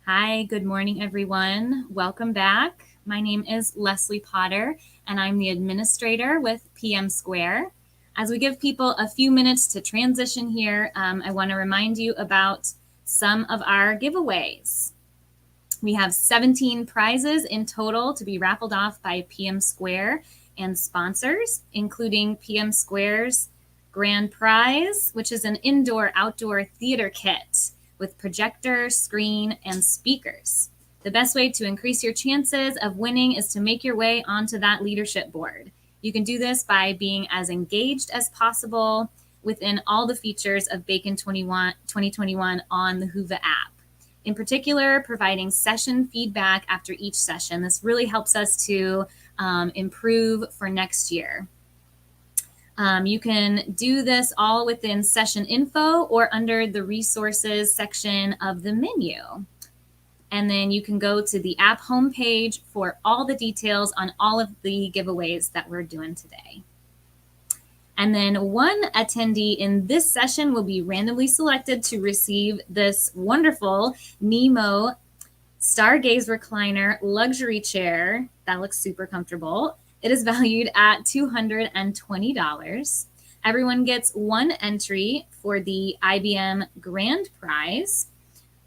Hi, good morning, everyone. Welcome back. My name is Leslie Potter, and I'm the administrator with PM Square. As we give people a few minutes to transition here, I want to remind you about some of our giveaways. We have 17 prizes in total to be raffled off by PM Square and sponsors, including PM Square's grand prize, which is an indoor-outdoor theater kit with projector, screen, and speakers. The best way to increase your chances of winning is to make your way onto that leadership board. You can do this by being as engaged as possible within all the features of Bacon 2021 on the Whova app. In particular, providing session feedback after each session. This really helps us to improve for next year. You can do this all within session info or under the resources section of the menu. And then you can go to the app homepage for all the details on all of the giveaways that we're doing today. And then one attendee in this session will be randomly selected to receive this wonderful Nemo Stargaze Recliner luxury chair. That looks super comfortable. It is valued at $220. Everyone gets one entry for the IBM Grand Prize,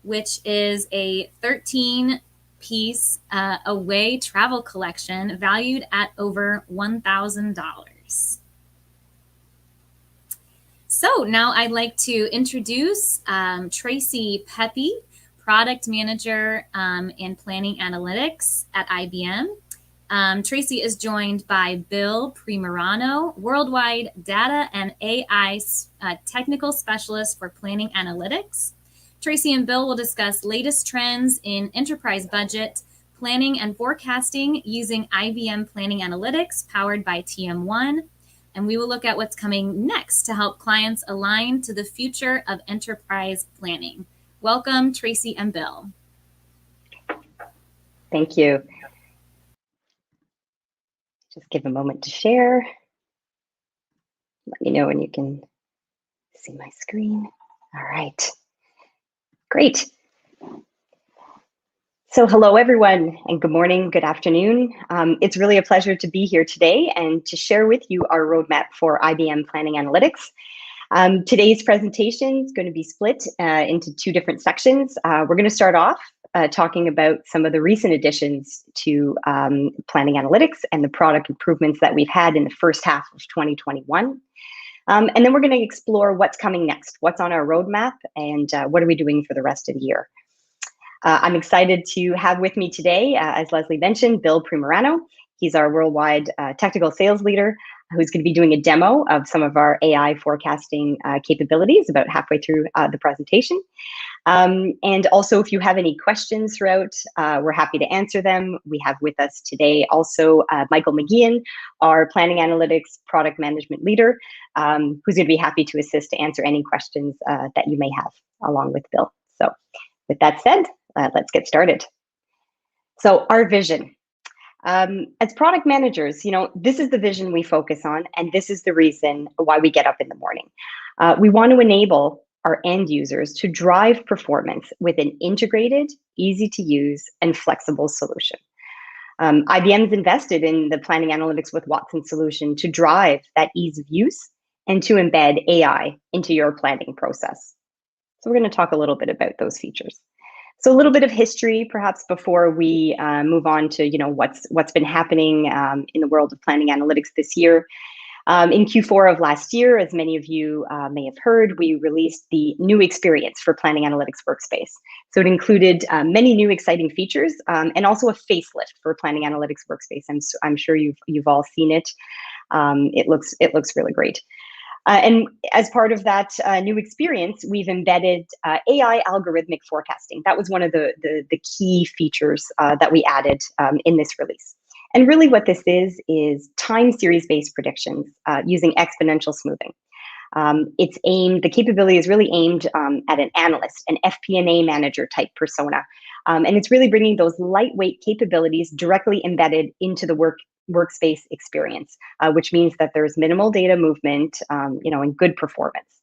which is a 13-piece away travel collection valued at over $1,000. So now I'd like to introduce Tracy Peppy, Product Manager in Planning Analytics at IBM. Tracy is joined by Bill Primerano, Worldwide Data and AI Technical Specialist for Planning Analytics. Tracy and Bill will discuss latest trends in enterprise budget, planning and forecasting using IBM Planning Analytics powered by TM1. And we will look at what's coming next to help clients align to the future of enterprise planning. Welcome, Tracy and Bill. Thank you. Just give a moment to share. Let me know when you can see my screen. All right, great. So hello, everyone, and good morning, good afternoon. It's really a pleasure to be here today and to share with you our roadmap for IBM Planning Analytics. Today's presentation is going to be split into two different sections. We're going to start off talking about some of the recent additions to Planning Analytics and the product improvements that we've had in the first half of 2021. And then we're going to explore what's coming next, what's on our roadmap, and what are we doing for the rest of the year. I'm excited to have with me today, as Leslie mentioned, Bill Primerano. He's our worldwide technical sales leader who's going to be doing a demo of some of our AI forecasting capabilities about halfway through the presentation. And also, if you have any questions throughout, we're happy to answer them. We have with us today also Michael McGeehan, our Planning Analytics Product Management Leader, who's going to be happy to assist to answer any questions that you may have along with Bill. So with that said, let's get started. So our vision. As product managers, this is the vision we focus on, and this is the reason why we get up in the morning. We want to enable our end users to drive performance with an integrated, easy to use, and flexible solution. IBM's invested in the Planning Analytics with Watson solution to drive that ease of use and to embed AI into your planning process. So we're going to talk a little bit about those features. So a little bit of history, perhaps, before we move on to what's been happening in the world of planning analytics this year. In Q4 of last year, as many of you may have heard, we released the new experience for Planning Analytics Workspace. So it included many new exciting features and also a facelift for Planning Analytics Workspace. I'm sure you've all seen it. It looks really great. And as part of that new experience, we've embedded AI algorithmic forecasting. That was one of the key features that we added in this release. And really what this is time series-based predictions using exponential smoothing. The capability is really aimed at an analyst, an FP&A manager type persona. And it's really bringing those lightweight capabilities directly embedded into the workspace experience, which means that there's minimal data movement, and good performance.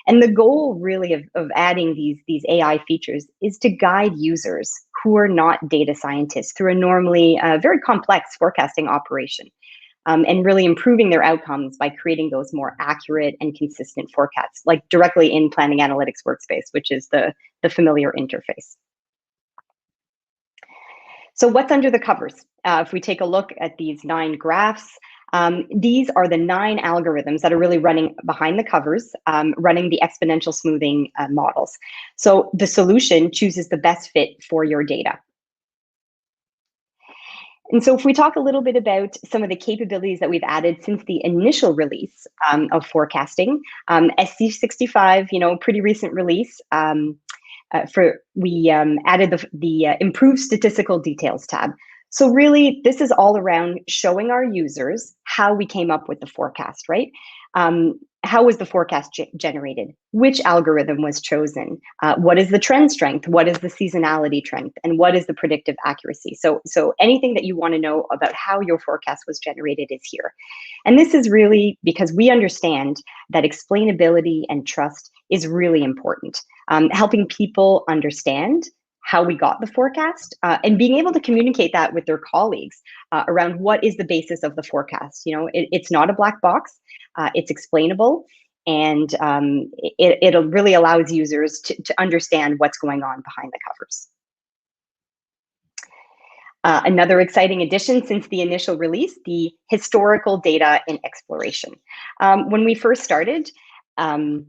And the goal really of adding these AI features is to guide users who are not data scientists through a normally very complex forecasting operation, and really improving their outcomes by creating those more accurate and consistent forecasts, like directly in Planning Analytics Workspace, which is the familiar interface. So what's under the covers? If we take a look at these 9 graphs, these are the 9 algorithms that are really running behind the covers, running the exponential smoothing models. So the solution chooses the best fit for your data. And so if we talk a little bit about some of the capabilities that we've added since the initial release of forecasting, SC65, pretty recent release. We added the improved statistical details tab. So really, this is all around showing our users how we came up with the forecast, right? How was the forecast generated? Which algorithm was chosen? What is the trend strength? What is the seasonality trend? And what is the predictive accuracy? So anything that you want to know about how your forecast was generated is here. And this is really because we understand that explainability and trust is really important. Helping people understand how we got the forecast, and being able to communicate that with their colleagues around what is the basis of the forecast. It's not a black box, it's explainable, and it really allows users to understand what's going on behind the covers. Another exciting addition since the initial release, the historical data in exploration. When we first started, when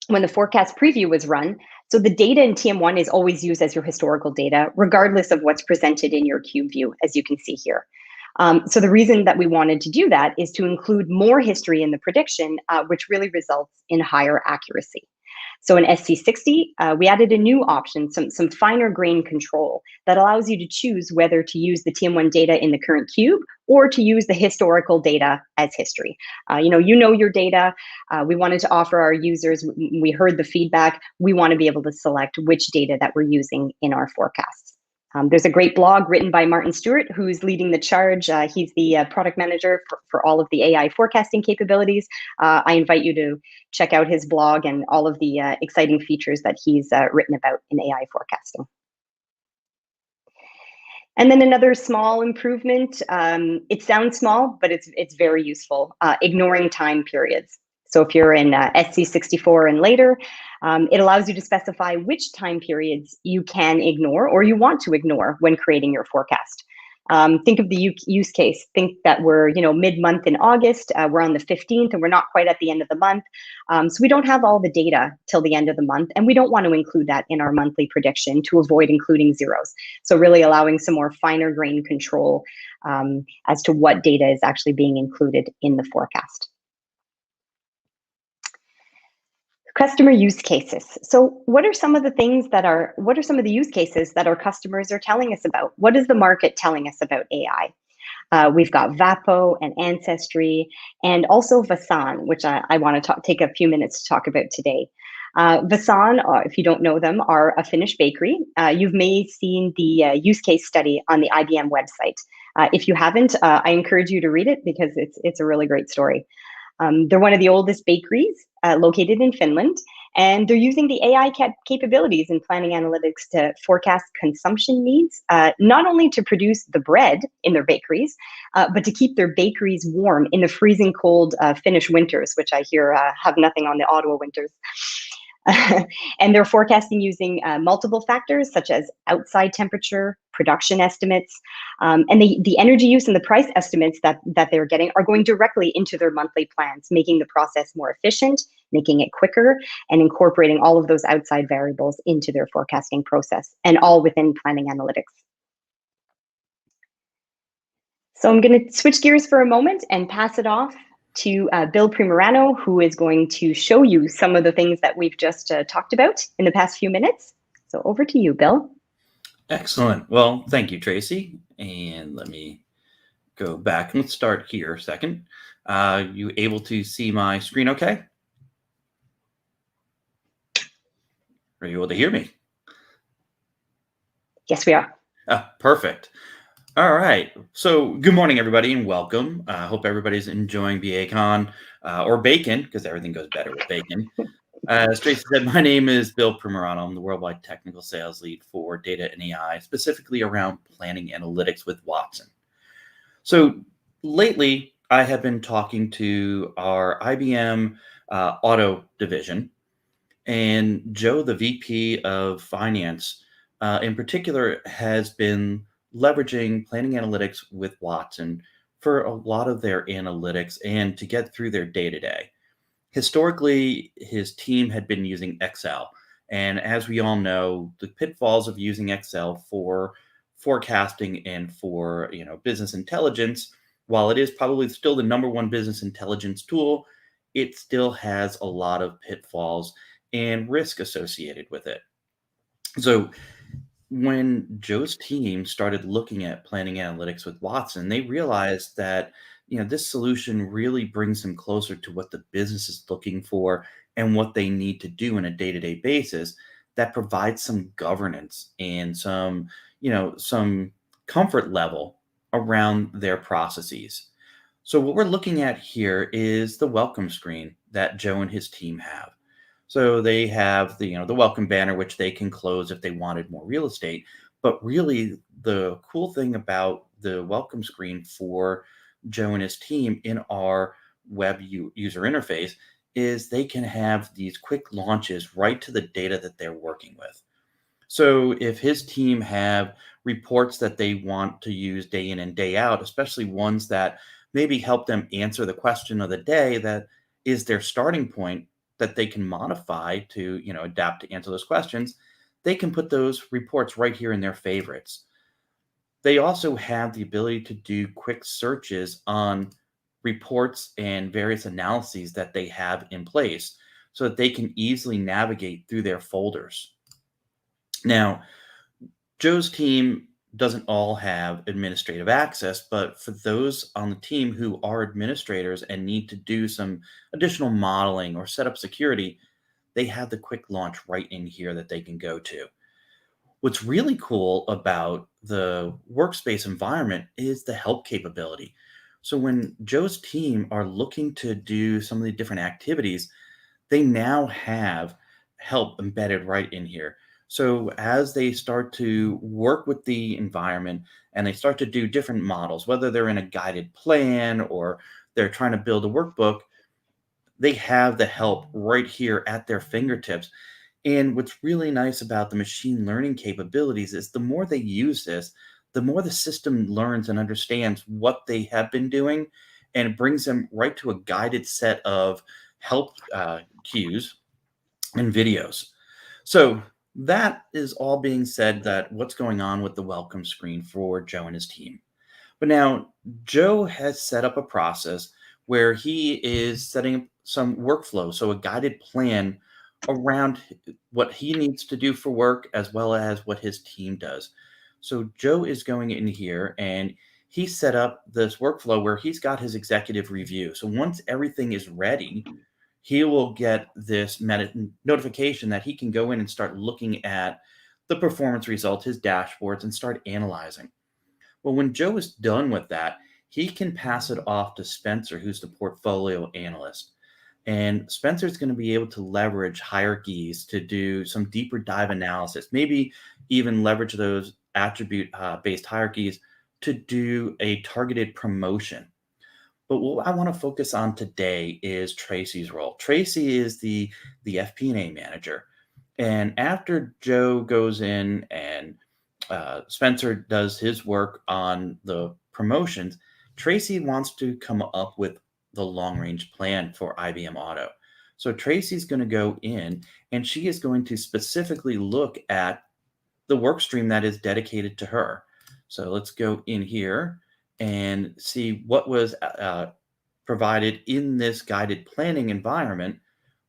the forecast preview was run, so the data in TM1 is always used as your historical data, regardless of what's presented in your cube view, as you can see here. So the reason that we wanted to do that is to include more history in the prediction, which really results in higher accuracy. So in SC60, we added a new option, some finer grain control that allows you to choose whether to use the TM1 data in the current cube or to use the historical data as history. You know your data. We wanted to offer our users, we heard the feedback, we want to be able to select which data that we're using in our forecasts. There's a great blog written by Martin Stewart, who's leading the charge. He's the product manager for all of the AI forecasting capabilities. I invite you to check out his blog and all of the exciting features that he's written about in AI forecasting. And then another small improvement. It sounds small, but it's very useful. Ignoring time periods. So if you're in SC64 and later, it allows you to specify which time periods you can ignore or you want to ignore when creating your forecast. Think of the use case. Think that we're mid-month in August, we're on the 15th and we're not quite at the end of the month. So we don't have all the data till the end of the month, and we don't want to include that in our monthly prediction to avoid including zeros. So really allowing some more finer grain control as to what data is actually being included in the forecast. Customer use cases. So what are some of the use cases that our customers are telling us about? What is the market telling us about AI? We've got Vapo and Ancestry, and also Vasan, which I want to take a few minutes to talk about today. Vasan, if you don't know them, are a Finnish bakery. You've may seen the use case study on the IBM website. If you haven't, I encourage you to read it because it's a really great story. They're one of the oldest bakeries located in Finland, and they're using the AI capabilities in Planning Analytics to forecast consumption needs, not only to produce the bread in their bakeries, but to keep their bakeries warm in the freezing cold Finnish winters, which I hear have nothing on the Ottawa winters. And they're forecasting using multiple factors such as outside temperature, production estimates, and the energy use and the price estimates that they're getting are going directly into their monthly plans, making the process more efficient, making it quicker, and incorporating all of those outside variables into their forecasting process, and all within Planning Analytics. So I'm going to switch gears for a moment and pass it off to Bill Primerano, who is going to show you some of the things that we've just talked about in the past few minutes. So over to you, Bill. Excellent. Well, thank you, Tracy. And let me go back and start here a second. You able to see my screen okay? Are you able to hear me? Yes, we are. Oh, perfect. All right. So good morning, everybody, and welcome. I hope everybody's enjoying BACon or bacon, because everything goes better with bacon. As Tracy said, my name is Bill Primerano. I'm the Worldwide Technical Sales Lead for Data and AI, specifically around planning analytics with Watson. So lately, I have been talking to our IBM Auto division, and Joe, the VP of Finance, in particular, has been leveraging planning analytics with Watson for a lot of their analytics and to get through their day to day. Historically, his team had been using Excel. And as we all know, the pitfalls of using Excel for forecasting and for business intelligence, while it is probably still the number one business intelligence tool, it still has a lot of pitfalls and risk associated with it. So when Joe's team started looking at planning analytics with Watson, they realized that this solution really brings them closer to what the business is looking for and what they need to do on a day-to-day basis that provides some governance and some comfort level around their processes. So what we're looking at here is the welcome screen that Joe and his team have. So they have the welcome banner, which they can close if they wanted more real estate. But really, the cool thing about the welcome screen for Joe and his team in our web user interface is they can have these quick launches right to the data that they're working with. So if his team have reports that they want to use day in and day out, especially ones that maybe help them answer the question of the day that is their starting point that they can modify to, adapt to answer those questions, they can put those reports right here in their favorites. They also have the ability to do quick searches on reports and various analyses that they have in place so that they can easily navigate through their folders. Now, Joe's team doesn't all have administrative access, but for those on the team who are administrators and need to do some additional modeling or set up security, they have the quick launch right in here that they can go to. What's really cool about the workspace environment is the help capability. So when Joe's team are looking to do some of the different activities, they now have help embedded right in here. So as they start to work with the environment and they start to do different models, whether they're in a guided plan or they're trying to build a workbook, they have the help right here at their fingertips. And what's really nice about the machine learning capabilities is the more they use this, the more the system learns and understands what they have been doing, and it brings them right to a guided set of help cues and videos. So that is all being said that what's going on with the welcome screen for Joe and his team. But now Joe has set up a process where he is setting up some workflow, so a guided plan around what he needs to do for work as well as what his team does. So Joe is going in here and he set up this workflow where he's got his executive review. So once everything is ready, he will get this notification that he can go in and start looking at the performance results, his dashboards, and start analyzing. Well, when Joe is done with that, he can pass it off to Spencer, who's the portfolio analyst. And Spencer's going to be able to leverage hierarchies to do some deeper dive analysis, maybe even leverage those attribute based hierarchies to do a targeted promotion. But what I want to focus on today is Tracy's role. Tracy is the FP&A manager. And after Joe goes in and Spencer does his work on the promotions, Tracy wants to come up with the long range plan for IBM Auto. So Tracy's going to go in and she is going to specifically look at the work stream that is dedicated to her. So let's go in here and see what was provided in this guided planning environment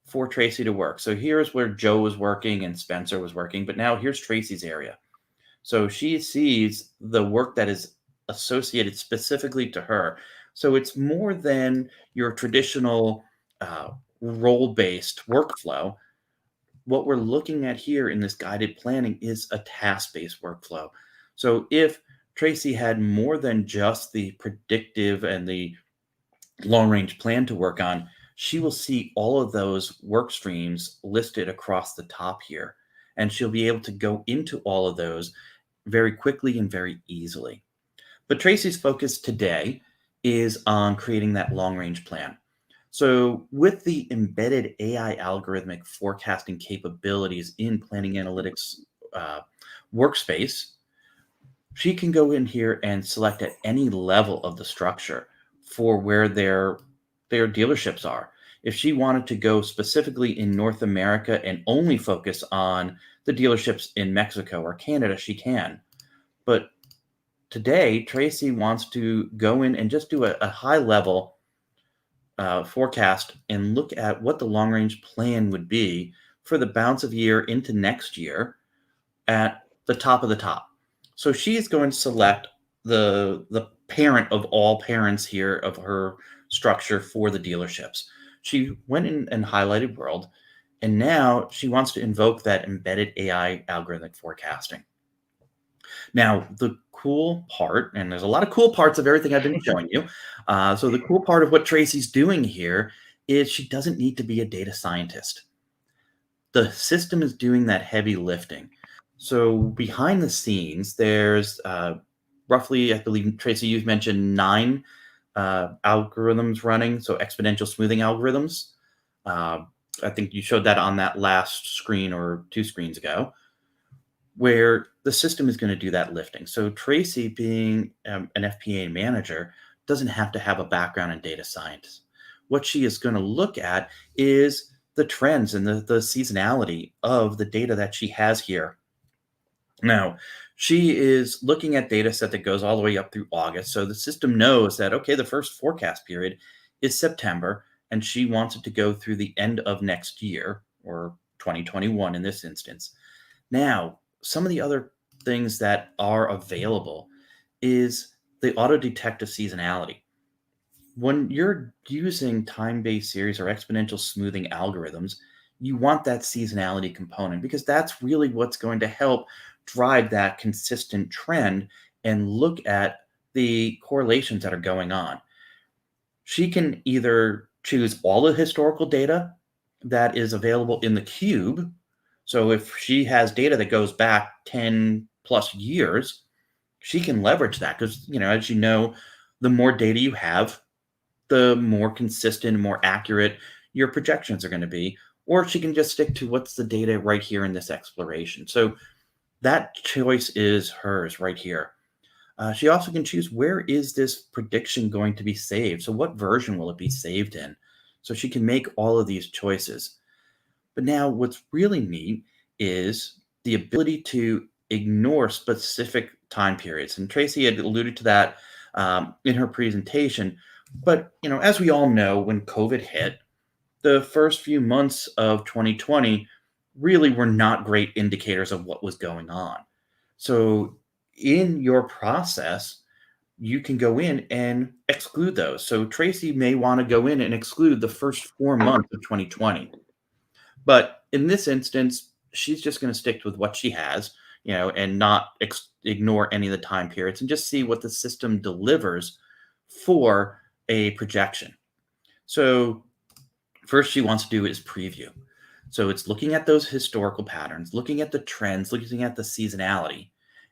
for Tracy to work. So here's where Joe was working and Spencer was working, but now here's Tracy's area. So she sees the work that is associated specifically to her. So it's more than your traditional role-based workflow. What we're looking at here in this guided planning is a task-based workflow. So if Tracy had more than just the predictive and the long-range plan to work on, she will see all of those work streams listed across the top here. And she'll be able to go into all of those very quickly and very easily. But Tracy's focus today is on creating that long range plan. So, with the embedded AI algorithmic forecasting capabilities in Planning Analytics uh, workspace, she can go in here and select at any level of the structure for where their dealerships are. If she wanted to go specifically in North America and only focus on the dealerships in Mexico or Canada, she can. But today, Tracy wants to go in and just do a high level forecast and look at what the long range plan would be for the balance of year into next year at the top of the top. So she is going to select the parent of all parents here of her structure for the dealerships. She went in and highlighted world, and now she wants to invoke that embedded AI algorithmic forecasting. Now, the cool part, and there's a lot of cool parts of everything I've been showing you. So the cool part of what Tracy's doing here is she doesn't need to be a data scientist. The system is doing that heavy lifting. So behind the scenes, there's roughly, I believe, Tracy, you've mentioned 9 algorithms running, so exponential smoothing algorithms. I think you showed that on that last screen or 2 screens ago, where the system is going to do that lifting. So Tracy, being an FP&A manager, doesn't have to have a background in data science. What she is going to look at is the trends and the seasonality of the data that she has here. Now, she is looking at data set that goes all the way up through August. So the system knows that, okay, the first forecast period is September, and she wants it to go through the end of next year, or 2021 in this instance. Now, some of the other things that are available is the auto detective seasonality. When you're using time-based series or exponential smoothing algorithms, you want that seasonality component because that's really what's going to help drive that consistent trend and look at the correlations that are going on. She can either choose all the historical data that is available in the cube. So if she has data that goes back 10 plus years, she can leverage that because, as you know, the more data you have, the more consistent, more accurate your projections are going to be. Or she can just stick to what's the data right here in this exploration. So that choice is hers right here. She also can choose where is this prediction going to be saved. So what version will it be saved in? So she can make all of these choices. But now what's really neat is the ability to ignore specific time periods. And Tracy had alluded to that in her presentation. But, as we all know, when COVID hit, the first few months of 2020 really were not great indicators of what was going on. So in your process, you can go in and exclude those. So Tracy may want to go in and exclude the first 4 months of 2020. But in this instance, she's just going to stick with what she has, and not ignore any of the time periods and just see what the system delivers for a projection. So first she wants to do is preview. So it's looking at those historical patterns, looking at the trends, looking at the seasonality.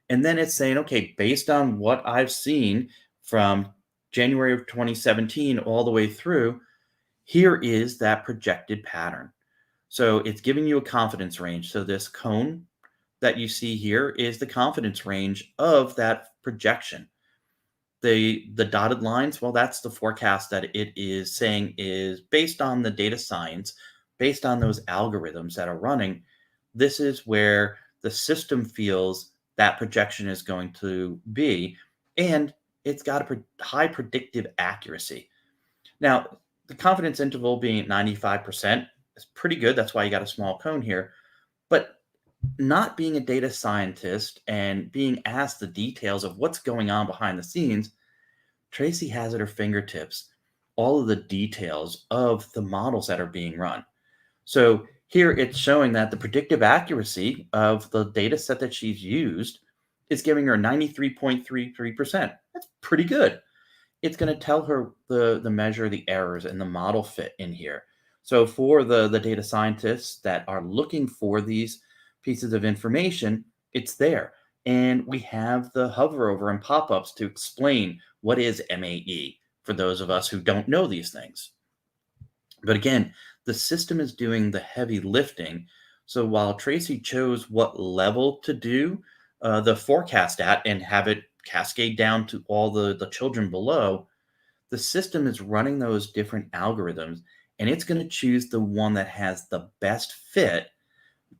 And then it's saying, okay, based on what I've seen from January of 2017 all the way through, here is that projected pattern. So it's giving you a confidence range. So this cone that you see here is the confidence range of that projection. The dotted lines, well, that's the forecast that it is saying is based on the data science, based on those algorithms that are running. This is where the system feels that projection is going to be, and it's got a high predictive accuracy. Now, the confidence interval being at 95% is pretty good. That's why you got a small cone here. But not being a data scientist and being asked the details of what's going on behind the scenes, Tracy has at her fingertips all of the details of the models that are being run. So here it's showing that the predictive accuracy of the data set that she's used is giving her 93.33%. That's pretty good. it's going to tell her the measure, the errors, and the model fit in here. So for the data scientists that are looking for these pieces of information, it's there. And we have the hover over and pop-ups to explain what is MAE for those of us who don't know these things. But again, the system is doing the heavy lifting. So while Tracy chose what level to do the forecast at and have it cascade down to all the children below, the system is running those different algorithms and it's going to choose the one that has the best fit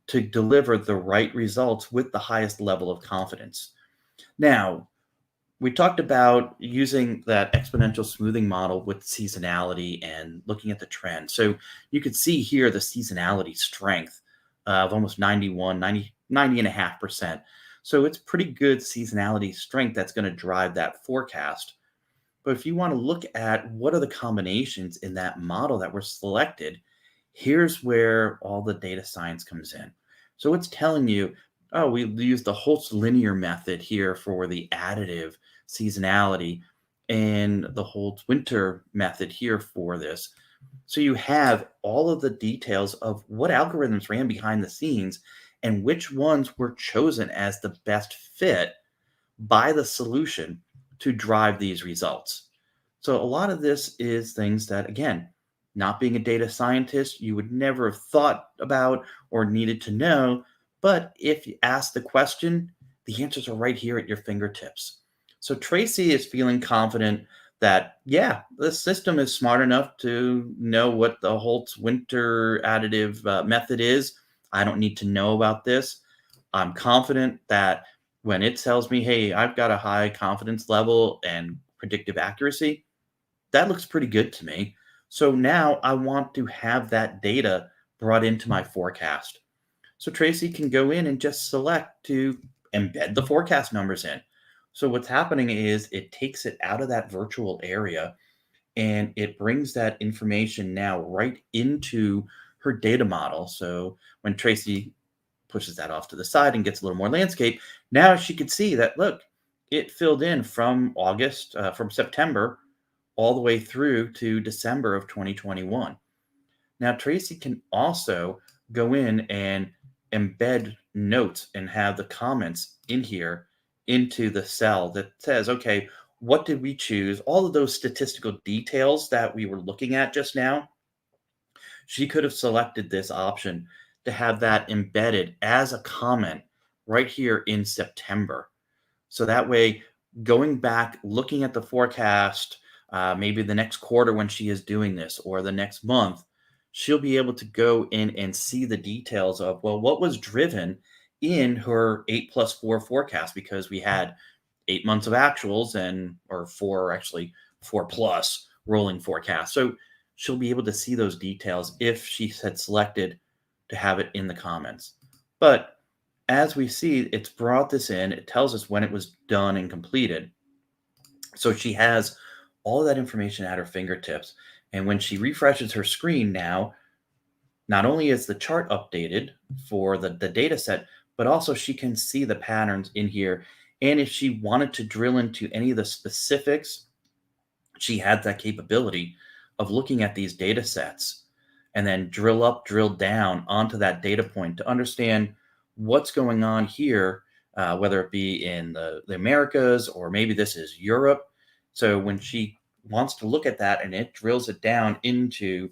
to deliver the right results with the highest level of confidence. Now, we talked about using that exponential smoothing model with seasonality and looking at the trend. So you could see here the seasonality strength of almost 90.5%. So it's pretty good seasonality strength that's going to drive that forecast. But if you want to look at what are the combinations in that model that were selected, here's where all the data science comes in. So it's telling you, oh, we use the Holtz linear method here for the additive seasonality and the Holtz winter method here for this. So you have all of the details of what algorithms ran behind the scenes and which ones were chosen as the best fit by the solution to drive these results. So a lot of this is things that, again, not being a data scientist, you would never have thought about or needed to know. But if you ask the question, the answers are right here at your fingertips. So Tracy is feeling confident that, yeah, the system is smart enough to know what the Holtz winter additive method is. I don't need to know about this. I'm confident that when it tells me, hey, I've got a high confidence level and predictive accuracy, that looks pretty good to me. So now I want to have that data brought into my forecast. So Tracy can go in and just select to embed the forecast numbers in. So what's happening is it takes it out of that virtual area and it brings that information now right into her data model. So when Tracy pushes that off to the side and gets a little more landscape, now she could see that, look, it filled in from from September all the way through to December of 2021. Now, Tracy can also go in and embed notes and have the comments in here into the cell that says, okay, what did we choose? All of those statistical details that we were looking at just now, she could have selected this option to have that embedded as a comment right here in September. So that way, going back, looking at the forecast, maybe the next quarter when she is doing this or the next month, she'll be able to go in and see the details of, well, what was driven in her 8+4 forecast because we had 8 months of actuals and, or four, actually 4+ rolling forecast. So she'll be able to see those details if she had selected to have it in the comments. But as we see, it's brought this in. It tells us when it was done and completed. So she has all that information at her fingertips. And when she refreshes her screen now, not only is the chart updated for the data set, but also she can see the patterns in here. And if she wanted to drill into any of the specifics, she had that capability of looking at these data sets and then drill up, drill down onto that data point to understand what's going on here, whether it be in the Americas or maybe this is Europe. So when she wants to look at that and it drills it down into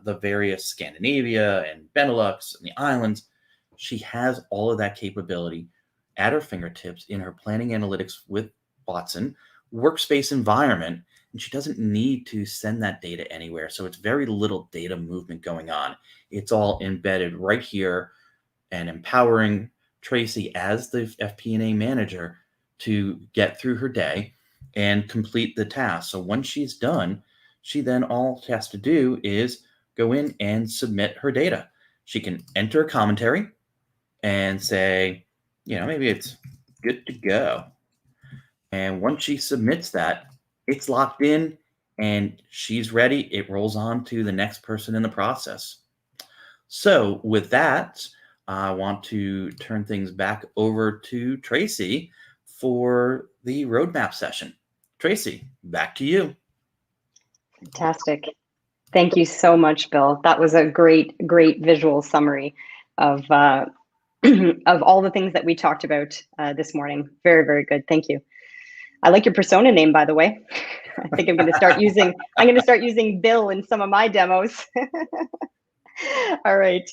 the various Scandinavia and Benelux and the islands, she has all of that capability at her fingertips in her planning analytics with Watson workspace environment, and she doesn't need to send that data anywhere. So it's very little data movement going on. It's all embedded right here and empowering Tracy as the FP&A manager to get through her day and complete the task. So once she's done, she then all she has to do is go in and submit her data. She can enter a commentary and say, maybe it's good to go. And once she submits that, it's locked in and she's ready. It rolls on to the next person in the process. So, with that, I want to turn things back over to Tracy for the roadmap session. Tracy, back to you. Fantastic. Thank you so much, Bill. That was a great visual summary of of all the things that we talked about this morning. Very good. Thank you. I like your persona name, by the way. I think I'm going to start using Bill in some of my demos. All right.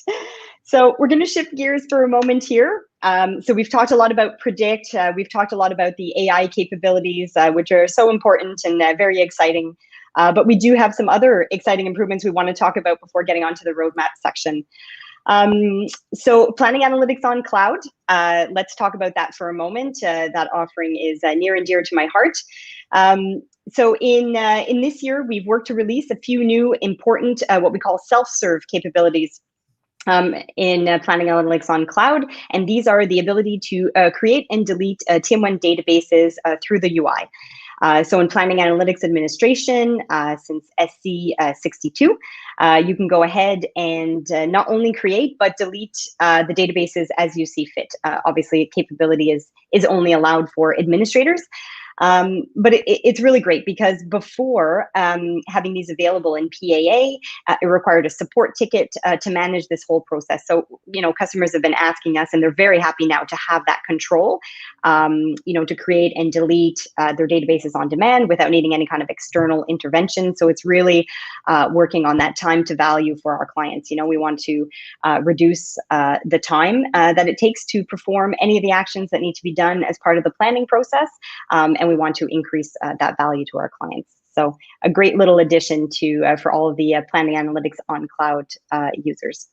So we're going to shift gears for a moment here. So we've talked a lot about Predict. We've talked a lot about the AI capabilities, which are so important and very exciting. But we do have some other exciting improvements we want to talk about before getting onto the roadmap section. So Planning Analytics on Cloud, let's talk about that for a moment. That offering is near and dear to my heart. So in this year, we've worked to release a few new important, what we call self-serve capabilities in Planning Analytics on Cloud. And these are the ability to create and delete TM1 databases through the UI. So in Planning Analytics Administration, since SC62, you can go ahead and not only create, but delete the databases as you see fit. Obviously, capability is only allowed for administrators. But it's really great because before having these available in PAA, it required a support ticket to manage this whole process. So, customers have been asking us, and they're very happy now to have that control, to create and delete their databases on demand without needing any kind of external intervention. So it's really working on that time to value for our clients. We want to reduce the time that it takes to perform any of the actions that need to be done as part of the planning process. And we want to increase that value to our clients. So a great little addition to for all of the Planning Analytics on Cloud users.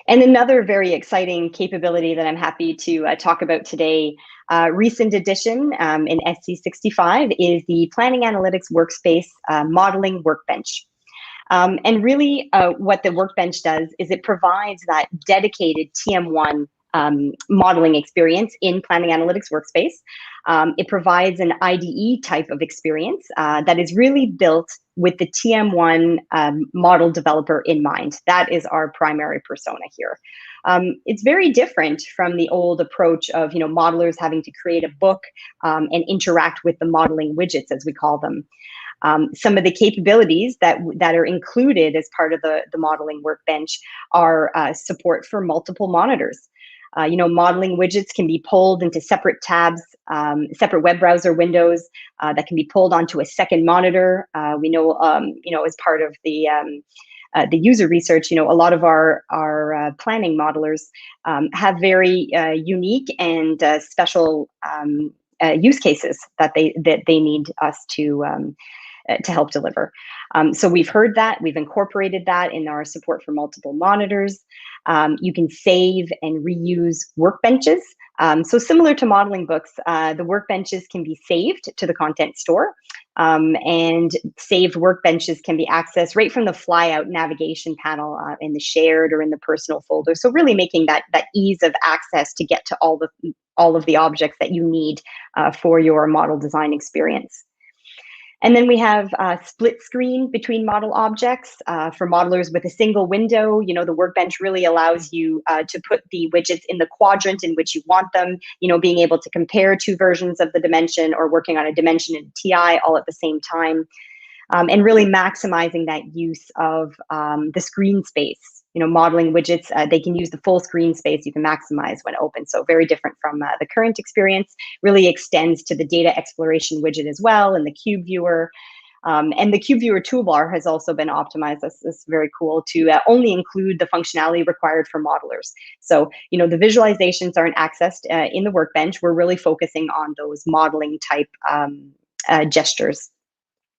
And another very exciting capability that I'm happy to talk about today, recent addition in SC65, is the Planning Analytics Workspace Modeling Workbench. And really what the Workbench does is it provides that dedicated TM1 modeling experience in Planning Analytics Workspace. It provides an IDE type of experience that is really built with the TM1 model developer in mind. That is our primary persona here. It's very different from the old approach of modelers having to create a book and interact with the modeling widgets, as we call them. Some of the capabilities that are included as part of the modeling workbench are support for multiple monitors. Modeling widgets can be pulled into separate tabs, separate web browser windows that can be pulled onto a second monitor. We know, as part of the user research, a lot of our planning modelers have very unique and special use cases that they need us to help deliver. So we've heard that, we've incorporated that in our support for multiple monitors. You can save and reuse workbenches. So similar to modeling books, the workbenches can be saved to the content store, and saved workbenches can be accessed right from the flyout navigation panel in the shared or in the personal folder. So really making that ease of access to get to all of the objects that you need for your model design experience. And then we have split screen between model objects for modelers with a single window. The workbench really allows you to put the widgets in the quadrant in which you want them, being able to compare two versions of the dimension or working on a dimension in TI all at the same time. And really maximizing that use of the screen space. Modeling widgets, they can use the full screen space you can maximize when open. So very different from the current experience, really extends to the data exploration widget as well and the cube viewer. And the cube viewer toolbar has also been optimized. That's very cool to only include the functionality required for modelers. So, the visualizations aren't accessed in the workbench. We're really focusing on those modeling type gestures.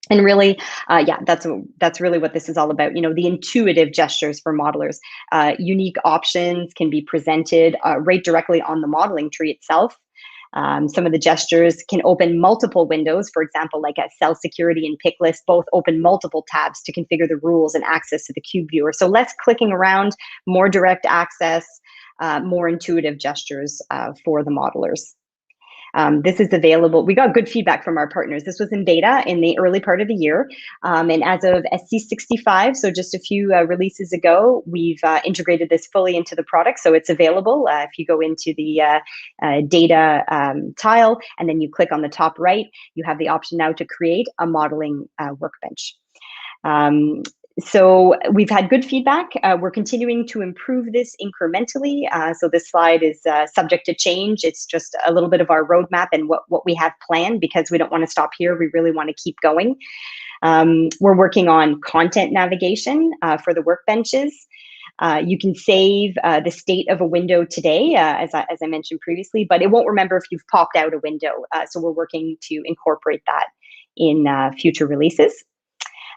And really, that's really what this is all about. The intuitive gestures for modelers. Unique options can be presented right directly on the modeling tree itself. Some of the gestures can open multiple windows. For example, like a cell security and pick list, both open multiple tabs to configure the rules and access to the cube viewer. So less clicking around, more direct access, more intuitive gestures for the modelers. This is available. We got good feedback from our partners. This was in beta in the early part of the year. And as of SC65, so just a few releases ago, we've integrated this fully into the product. So it's available if you go into the data tile, and then you click on the top right, you have the option now to create a modeling workbench. So we've had good feedback. We're continuing to improve this incrementally. So this slide is subject to change. It's just a little bit of our roadmap and what we have planned, because we don't want to stop here. We really want to keep going. We're working on content navigation for the workbenches. You can save the state of a window today, as I mentioned previously, but it won't remember if you've popped out a window. So we're working to incorporate that in future releases.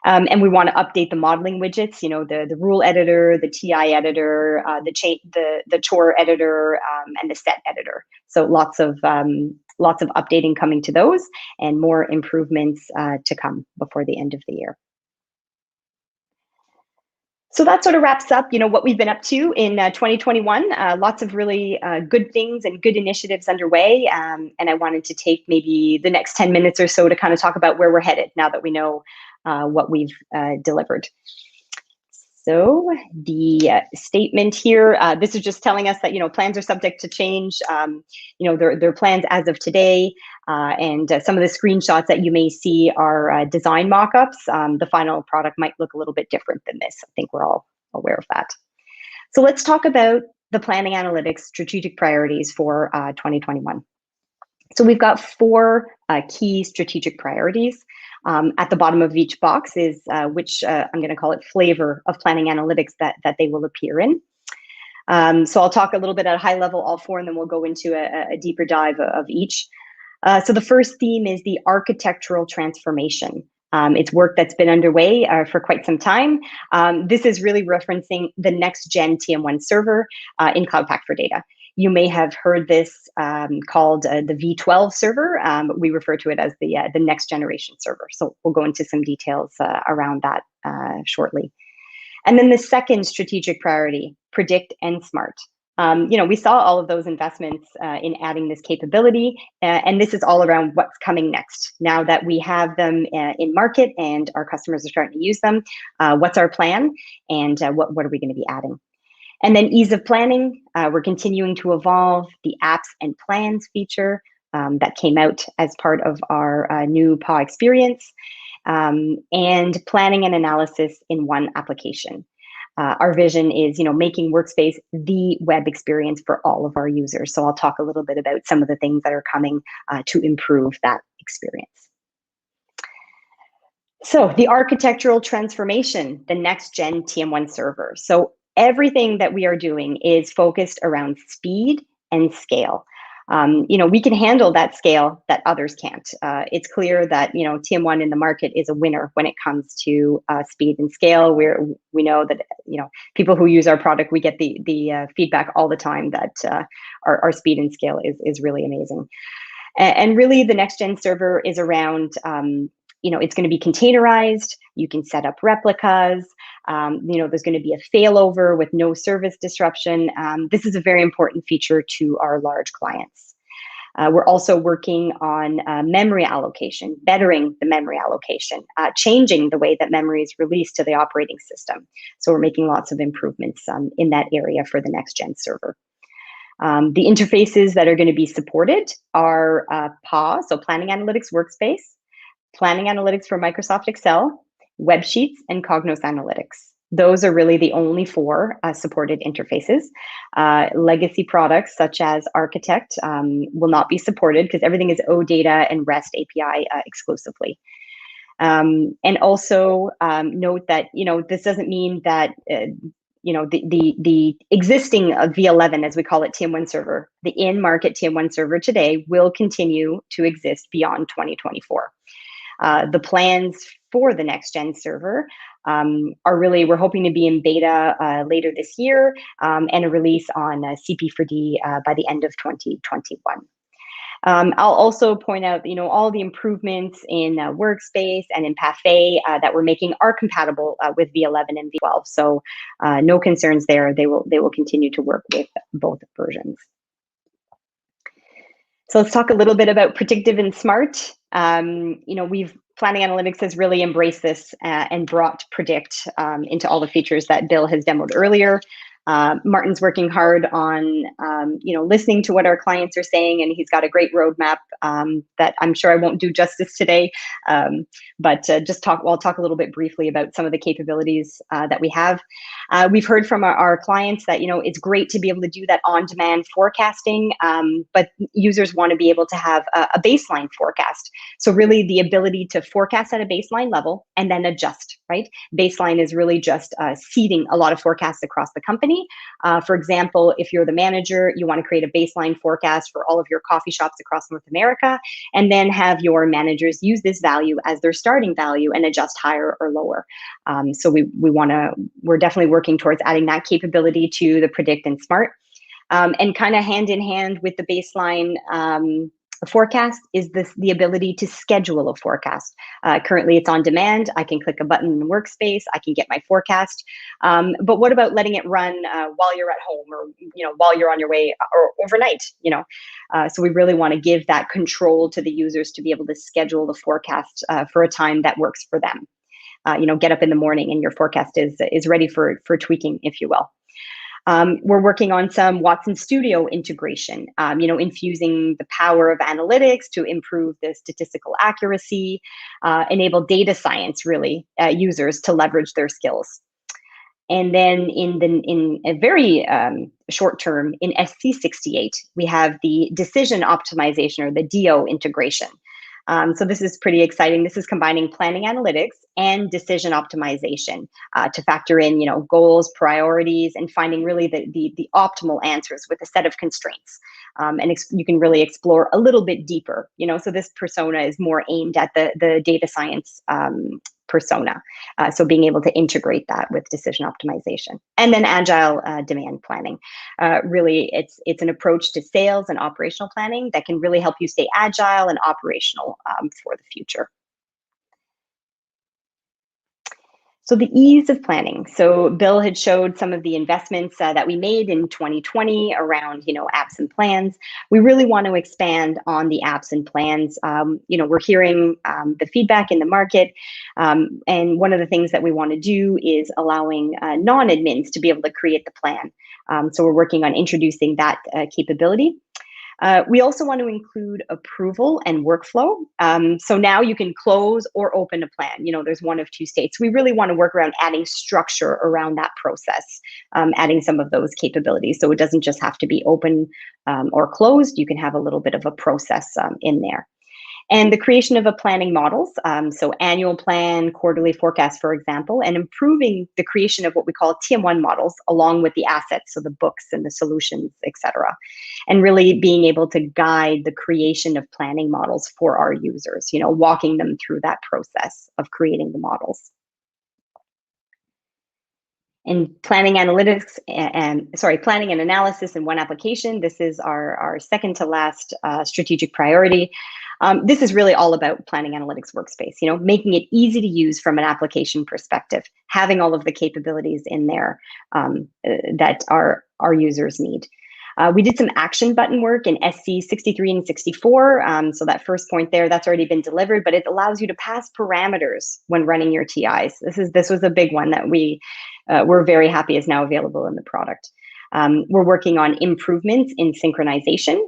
And we want to update the modeling widgets, you know, the rule editor, the TI editor, the chore editor, and the set editor. So lots of updating coming to those, and more improvements to come before the end of the year. So that sort of wraps up, you know, what we've been up to in 2021. Lots of really good things and good initiatives underway. And I wanted to take maybe the next 10 minutes or so to kind of talk about where we're headed now that we know what we've delivered. So the statement here, this is just telling us that, you know, plans are subject to change. You know, they're plans as of today, and some of the screenshots that you may see are design mock-ups. The final product might look a little bit different than this. I think we're all aware of that. So let's talk about the planning analytics strategic priorities for 2021. So we've got 4 key strategic priorities. At the bottom of each box is which I'm going to call it flavor of planning analytics that they will appear in. So I'll talk a little bit at a high level, all 4, and then we'll go into a deeper dive of each. So the first theme is the architectural transformation. It's work that's been underway for quite some time. This is really referencing the next gen TM1 server in Cloud Pak for Data. You may have heard this called the V12 server. We refer to it as the next generation server. So we'll go into some details around that shortly. And then the second strategic priority, predict and smart. You know, we saw all of those investments in adding this capability, and this is all around what's coming next. Now that we have them in market and our customers are starting to use them, what's our plan, and what are we going to be adding? And then ease of planning, we're continuing to evolve the apps and plans feature that came out as part of our new PA experience, and planning and analysis in one application. Our vision is, you know, making Workspace the web experience for all of our users. So I'll talk a little bit about some of the things that are coming to improve that experience. So the architectural transformation, the next gen TM1 server. So everything that we are doing is focused around speed and scale. You know, we can handle that scale that others can't. It's clear that, you know, TM1 in the market is a winner when it comes to speed and scale. We know that, you know, people who use our product, we get the feedback all the time that our speed and scale is really amazing. And really, the next gen server is around, you know, it's going to be containerized. You can set up replicas. You know, there's going to be a failover with no service disruption. This is a very important feature to our large clients. We're also working on memory allocation, bettering the memory allocation, changing the way that memory is released to the operating system. So we're making lots of improvements in that area for the next gen server. The interfaces that are going to be supported are PA, so Planning Analytics Workspace, Planning Analytics for Microsoft Excel, Web Sheets, and Cognos Analytics. Those are really the only 4 supported interfaces. Legacy products such as Architect will not be supported because everything is OData and REST API exclusively. And also note that, you know, this doesn't mean that you know, the existing V11, as we call it, TM1 server, the in-market TM1 server today will continue to exist beyond 2024. The plans for the next gen server are really, we're hoping to be in beta later this year and a release on CP4D by the end of 2021. I'll also point out, you know, all the improvements in Workspace and in Parfait that we're making are compatible with V11 and V12. So no concerns there. They will continue to work with both versions. So let's talk a little bit about predictive and smart. Planning Analytics has really embraced this and brought predict into all the features that Bill has demoed earlier. Martin's working hard on, listening to what our clients are saying, and he's got a great roadmap that I'm sure I won't do justice today. But I'll talk a little bit briefly about some of the capabilities that we have. We've heard from our clients that, it's great to be able to do that on-demand forecasting, but users want to be able to have a baseline forecast. So really the ability to forecast at a baseline level and then adjust, right? Baseline is really just seeding a lot of forecasts across the company. For example, if you're the manager, you want to create a baseline forecast for all of your coffee shops across North America, and then have your managers use this value as their starting value and adjust higher or lower. So we're definitely working towards adding that capability to the predict and smart. And kind of hand in hand with the baseline forecast is the ability to schedule a forecast. Currently it's on demand. I can click a button in the workspace. I can get my forecast. But what about letting it run while you're at home, or while you're on your way, or overnight? So we really want to give that control to the users to be able to schedule the forecast for a time that works for them. Get up in the morning and your forecast is ready for tweaking, if you will. We're working on some Watson Studio integration, infusing the power of analytics to improve the statistical accuracy, enable data science, really, users to leverage their skills. And then in a very short term, in SC68, we have the decision optimization, or the DO integration. So this is pretty exciting. This is combining planning analytics and decision optimization to factor in, goals, priorities, and finding really the optimal answers with a set of constraints. And you can really explore a little bit deeper, so this persona is more aimed at the data science persona. So being able to integrate that with decision optimization. And then agile demand planning. Really, it's an approach to sales and operational planning that can really help you stay agile and operational for the future. So the ease of planning. So Bill had showed some of the investments that we made in 2020 around, apps and plans. We really want to expand on the apps and plans. We're hearing the feedback in the market. And one of the things that we want to do is allowing non-admins to be able to create the plan. So we're working on introducing that capability. We also want to include approval and workflow. So now you can close or open a plan. There's one of two states. We really want to work around adding structure around that process, adding some of those capabilities. So it doesn't just have to be open or closed. You can have a little bit of a process in there. And the creation of a planning models, so annual plan, quarterly forecast, for example, and improving the creation of what we call TM1 models along with the assets, so the books and the solutions, etc. And really being able to guide the creation of planning models for our users, walking them through that process of creating the models. In planning analytics planning and analysis in one application, this is our second to last strategic priority. This is really all about planning analytics workspace, making it easy to use from an application perspective, having all of the capabilities in there that our users need. We did some action button work in SC 63 and 64. So that first point there, that's already been delivered, but it allows you to pass parameters when running your TIs. This was a big one that we're very happy is now available in the product. We're working on improvements in synchronization.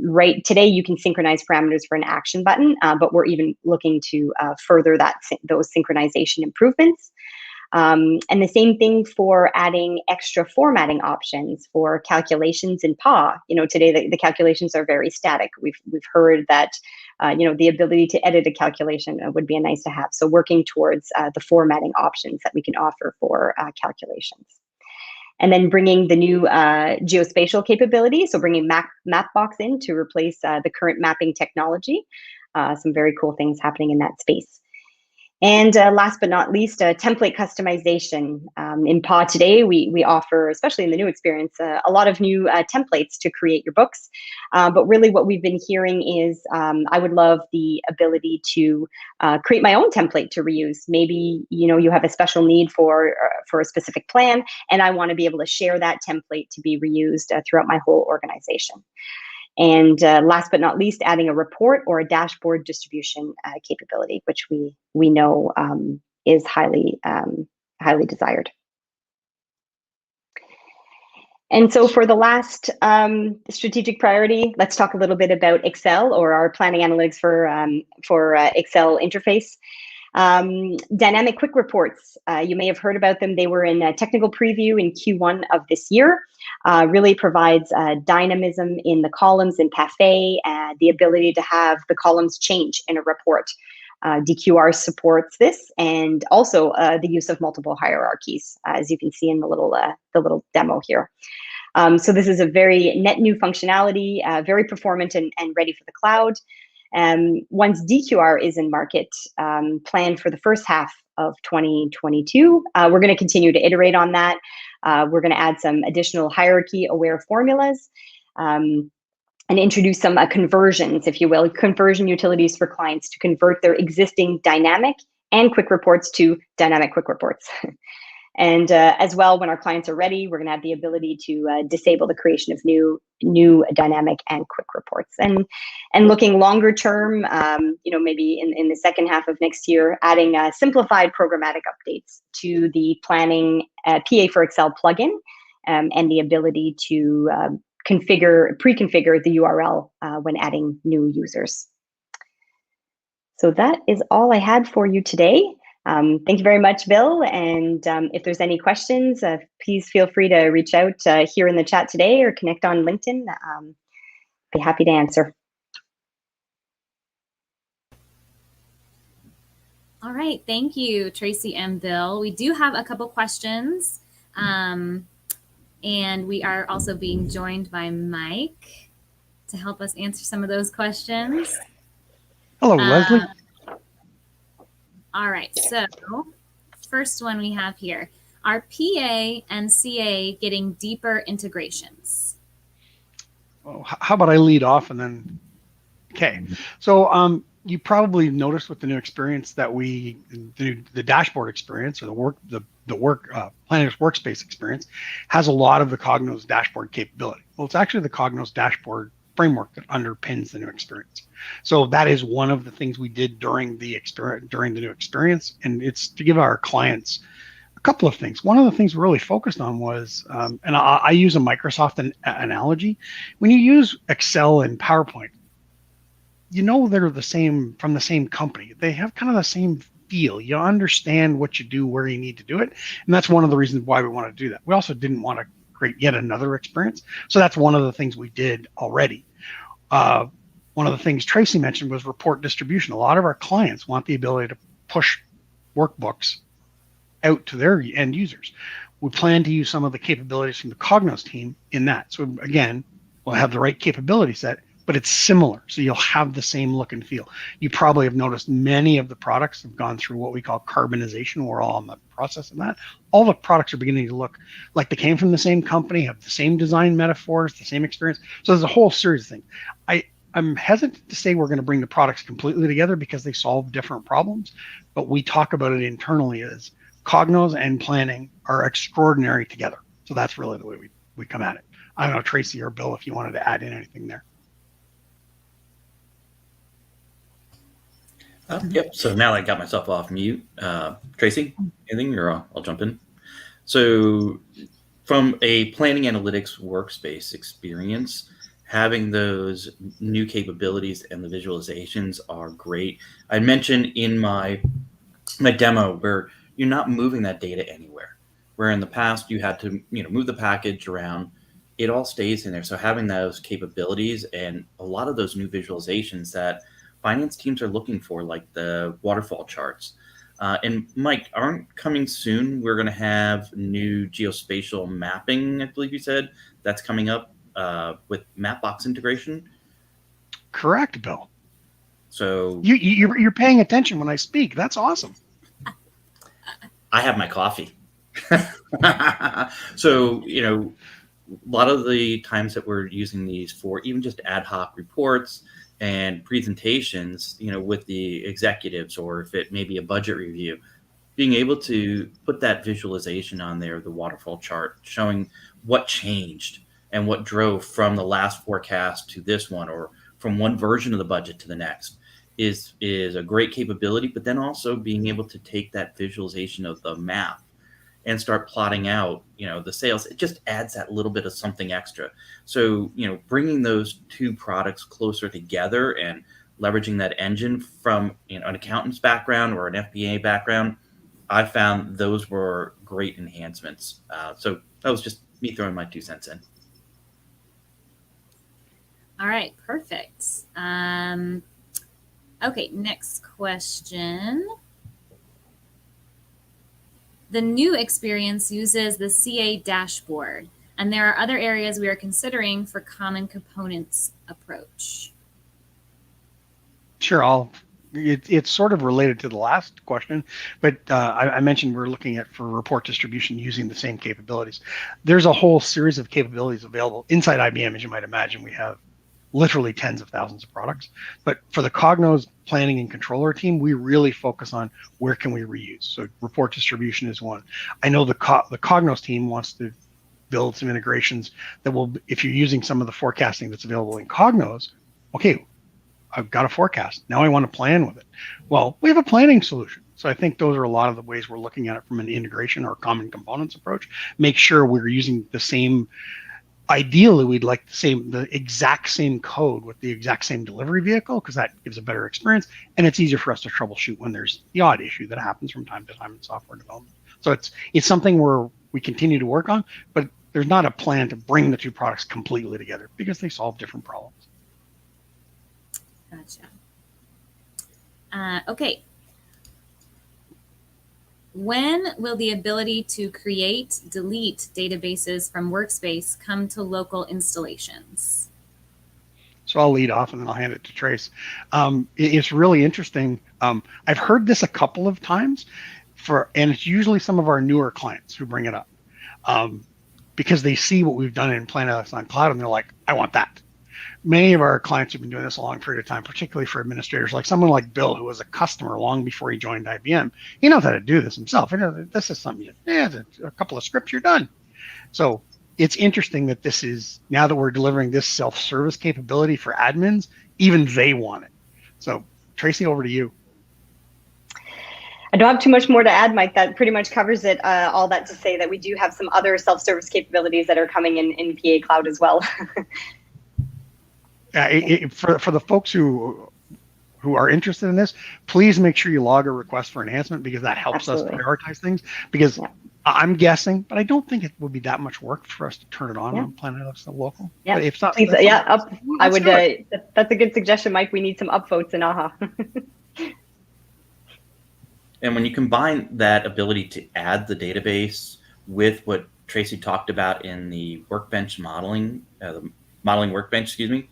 Right today, you can synchronize parameters for an action button, but we're even looking to further those synchronization improvements. And the same thing for adding extra formatting options for calculations in PA. Today the calculations are very static. We've heard that the ability to edit a calculation would be a nice to have. So working towards the formatting options that we can offer for calculations. And then bringing the new geospatial capability, so bringing Mapbox in to replace the current mapping technology. Some very cool things happening in that space. And last but not least, template customization. In PA today, we offer, especially in the new experience, a lot of new templates to create your books. But really what we've been hearing is I would love the ability to create my own template to reuse. Maybe you have a special need for a specific plan, and I want to be able to share that template to be reused throughout my whole organization. And last but not least, adding a report or a dashboard distribution capability, which we know is highly desired. And so for the last strategic priority, let's talk a little bit about Excel, or our planning analytics for Excel interface. Dynamic quick reports, you may have heard about them. They were in a technical preview in Q1 of this year. Really provides dynamism in the columns in Cafe, the ability to have the columns change in a report. DQR supports this, and also the use of multiple hierarchies, as you can see in the little demo here. So this is a very net new functionality, very performant and ready for the cloud. Once DQR is in market, planned for the first half of 2022, we're going to continue to iterate on that. We're going to add some additional hierarchy-aware formulas, and introduce some conversions, if you will, conversion utilities for clients to convert their existing dynamic and quick reports to dynamic quick reports. And as well, when our clients are ready, we're going to have the ability to disable the creation of new dynamic and quick reports. And looking longer term, maybe in the second half of next year, adding simplified programmatic updates to the planning PA for Excel plugin, and the ability to pre-configure the URL when adding new users. So that is all I had for you today. Thank you very much, Bill. And if there's any questions, please feel free to reach out here in the chat today or connect on LinkedIn. Be happy to answer. All right, thank you, Tracy and Bill. We do have a couple questions. And we are also being joined by Mike to help us answer some of those questions. Hello, Leslie. All right, so first one we have here. Are PA and CA getting deeper integrations? Well, how about I lead off and then, okay. So you probably noticed with the new experience that the dashboard experience, or the Planner's Workspace experience, has a lot of the Cognos dashboard capability. Well, it's actually the Cognos dashboard framework that underpins the new experience. So that is one of the things we did during the new experience, and it's to give our clients a couple of things. One of the things we're really focused on was, and I use a Microsoft analogy. When you use Excel and PowerPoint, they're from the same company. They have kind of the same feel. You understand what you do, where you need to do it. And that's one of the reasons why we want to do that. We also didn't want to create yet another experience. So that's one of the things we did already. One of the things Tracy mentioned was report distribution. A lot of our clients want the ability to push workbooks out to their end users. We plan to use some of the capabilities from the Cognos team in that. So again, we'll have the right capability set, but it's similar. So you'll have the same look and feel. You probably have noticed many of the products have gone through what we call carbonization. We're all in the process of that. All the products are beginning to look like they came from the same company, have the same design metaphors, the same experience. So there's a whole series of things. I'm hesitant to say we're going to bring the products completely together because they solve different problems, but we talk about it internally as Cognos and planning are extraordinary together. So that's really the way we come at it. I don't know, Tracy or Bill, if you wanted to add in anything there. Yep. So now I got myself off mute. Tracy, anything, or I'll jump in. So from a planning analytics workspace experience, having those new capabilities and the visualizations are great. I mentioned in my demo where you're not moving that data anywhere, where in the past you had to move the package around. It all stays in there. So having those capabilities and a lot of those new visualizations that finance teams are looking for, like the waterfall charts. And Mike, aren't coming soon, we're going to have new geospatial mapping, I believe you said, that's coming up with Mapbox integration? Correct, Bill. So you're paying attention when I speak. That's awesome. I have my coffee. So, a lot of the times that we're using these for even just ad hoc reports and presentations, with the executives, or if it may be a budget review, being able to put that visualization on there, the waterfall chart showing what changed and what drove from the last forecast to this one, or from one version of the budget to the next, is a great capability. But then also being able to take that visualization of the map and start plotting out, the sales, it just adds that little bit of something extra. So, bringing those two products closer together and leveraging that engine from, an accountant's background or an FBA background, I found those were great enhancements. So that was just me throwing my 2 cents in. All right, perfect. Okay, next question. The new experience uses the CA dashboard, and there are other areas we are considering for common components approach. Sure, it's sort of related to the last question, but I mentioned we're looking at for report distribution using the same capabilities. There's a whole series of capabilities available inside IBM. As you might imagine, we have literally tens of thousands of products. But for the Cognos planning and controller team, we really focus on where can we reuse. So report distribution is one. I know the Cognos team wants to build some integrations that will, if you're using some of the forecasting that's available in Cognos, okay, I've got a forecast. Now I want to plan with it. Well, we have a planning solution. So I think those are a lot of the ways we're looking at it from an integration or common components approach. Make sure we're using the same. Ideally, we'd like the exact same code with the exact same delivery vehicle, because that gives a better experience, and it's easier for us to troubleshoot when there's the odd issue that happens from time to time in software development. So it's something where we continue to work on, but there's not a plan to bring the two products completely together because they solve different problems. Gotcha. Okay. When will the ability to create, delete databases from Workspace come to local installations? So I'll lead off and then I'll hand it to Trace. It's really interesting. I've heard this a couple of times, and it's usually some of our newer clients who bring it up because they see what we've done in Planning Analytics on Cloud and they're like, I want that. Many of our clients have been doing this a long period of time, particularly for administrators, like someone like Bill, who was a customer long before he joined IBM. He knows how to do this himself. This is something, a couple of scripts, you're done. So it's interesting that this is, now that we're delivering this self-service capability for admins, even they want it. So Tracy, over to you. I don't have too much more to add, Mike. That pretty much covers it. All that to say that we do have some other self-service capabilities that are coming in PA Cloud as well. For the folks who are interested in this, please make sure you log a request for enhancement, because that helps Absolutely. us prioritize things. Because I'm guessing, but I don't think it would be that much work for us to turn it on Planet Analytics local. Yeah, but if not, please, up. I would. That's a good suggestion, Mike. We need some upvotes in AHA. And when you combine that ability to add the database with what Tracy talked about in the workbench modeling, the modeling workbench, excuse me,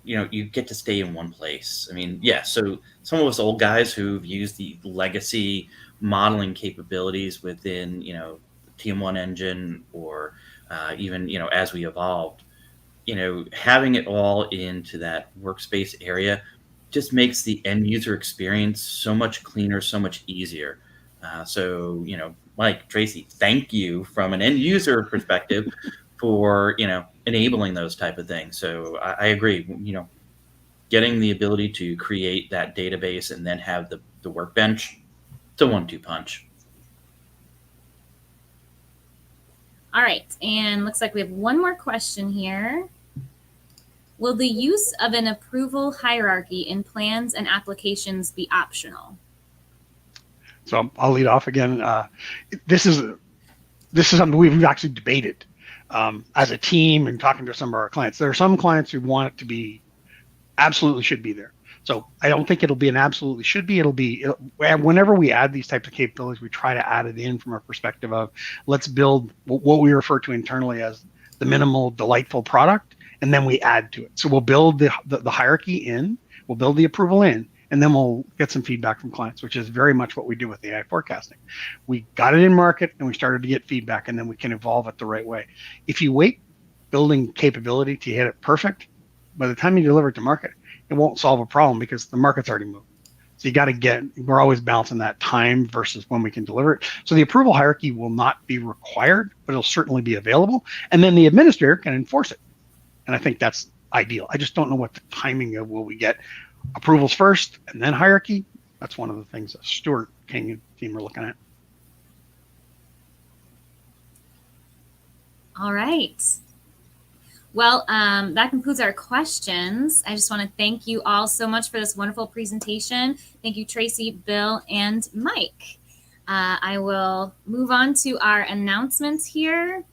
you get to stay in one place. I mean, so some of us old guys who've used the legacy modeling capabilities within, the TM1 engine, or even, as we evolved, having it all into that workspace area just makes the end user experience so much cleaner, so much easier. So, Mike, Tracy, thank you from an end user perspective for, enabling those type of things. So I agree, getting the ability to create that database and then have the workbench, it's a 1-2 punch. All right, and looks like we have one more question here. Will the use of an approval hierarchy in plans and applications be optional? So I'll lead off again. This is something we've actually debated as a team and talking to some of our clients. There are some clients who want it to be absolutely should be there. So I don't think it'll be an absolutely should be. Whenever we add these types of capabilities, we try to add it in from a perspective of let's build what we refer to internally as the minimal delightful product, and then we add to it. So we'll build the hierarchy in, we'll build the approval in, and then we'll get some feedback from clients, which is very much what we do with AI forecasting. We got it in market and we started to get feedback, and then we can evolve it the right way. If you wait building capability to hit it perfect, by the time you deliver it to market, it won't solve a problem because the market's already moved. So we're always balancing that time versus when we can deliver it. So the approval hierarchy will not be required, but it'll certainly be available. And then the administrator can enforce it. And I think that's ideal. I just don't know what the timing of, will we get approvals first and then hierarchy? That's one of the things that Stuart King and team are looking at. All right. Well, that concludes our questions. I just want to thank you all so much for this wonderful presentation. Thank you, Tracy, Bill, and Mike. I will move on to our announcements here.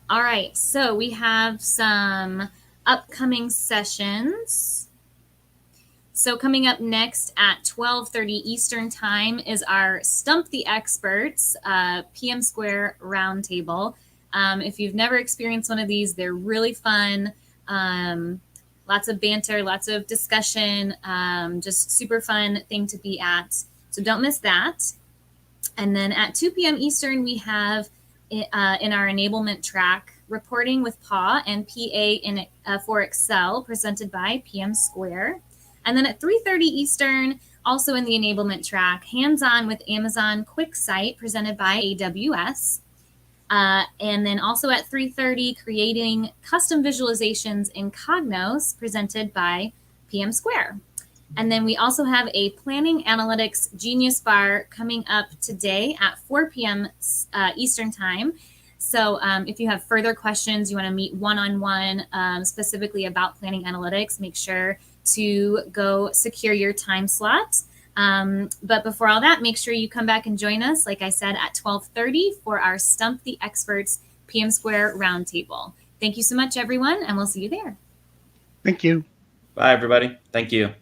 All right, so we have some upcoming sessions. So coming up next at 12:30 Eastern Time is our Stump the Experts PM Square Roundtable. If you've never experienced one of these, they're really fun. Lots of banter, lots of discussion, just super fun thing to be at. So don't miss that. And then at 2 p.m. Eastern, we have in our enablement track, Reporting with PAW and PA for Excel, presented by PM Square. And then at 3:30 Eastern, also in the enablement track, Hands-On with Amazon QuickSight, presented by AWS. And then also at 3:30, Creating Custom Visualizations in Cognos, presented by PM Square. And then we also have a Planning Analytics Genius Bar coming up today at 4 p.m. Eastern Time. So if you have further questions, you want to meet one-on-one specifically about planning analytics, make sure to go secure your time slot. But before all that, make sure you come back and join us, like I said, at 12:30 for our Stump the Experts PM Square Roundtable. Thank you so much, everyone, and we'll see you there. Thank you. Bye, everybody. Thank you.